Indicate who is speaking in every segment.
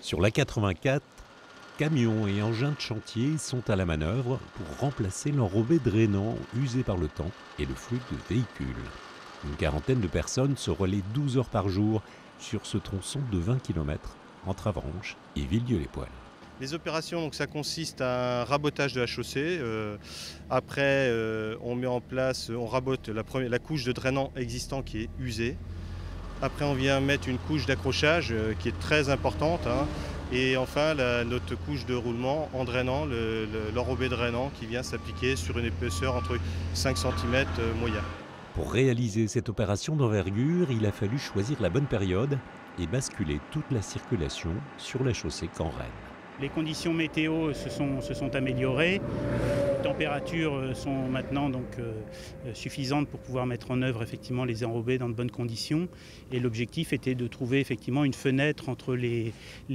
Speaker 1: Sur la 84, camions et engins de chantier sont à la manœuvre pour remplacer l'enrobé drainant usé par le temps et le flux de véhicules. Une quarantaine de personnes se relaient 12 heures par jour sur ce tronçon de 20 km entre Avranches et Villedieu-les-Poêles.
Speaker 2: Les opérations, donc ça consiste à un rabotage de la chaussée. Après, on met en place, on rabote la couche de drainant existant qui est usée. Après, on vient mettre une couche d'accrochage qui est très importante, hein. Et enfin, notre couche de roulement en drainant, l'enrobé drainant qui vient s'appliquer sur une épaisseur entre 5 cm moyen.
Speaker 1: Pour réaliser cette opération d'envergure, il a fallu choisir la bonne période et basculer toute la circulation sur la chaussée Canrenne.
Speaker 3: Les conditions météo se sont améliorées. Les températures sont maintenant suffisantes pour pouvoir mettre en œuvre effectivement les enrobés dans de bonnes conditions. Et l'objectif était de trouver effectivement une fenêtre entre les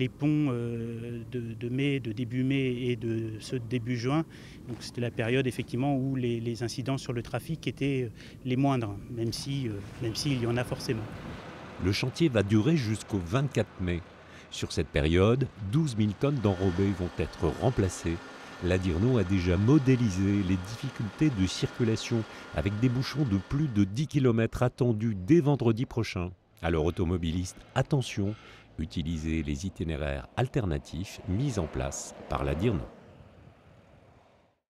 Speaker 3: ponts de mai, de début mai et de ceux de début juin. Donc c'était la période effectivement où les incidents sur le trafic étaient les moindres, même s'il y en a forcément.
Speaker 1: Le chantier va durer jusqu'au 24 mai. Sur cette période, 12 000 tonnes d'enrobés vont être remplacées. La Dirno a déjà modélisé les difficultés de circulation avec des bouchons de plus de 10 km attendus dès vendredi prochain. Alors automobilistes, attention, utilisez les itinéraires alternatifs mis en place par la Dirno.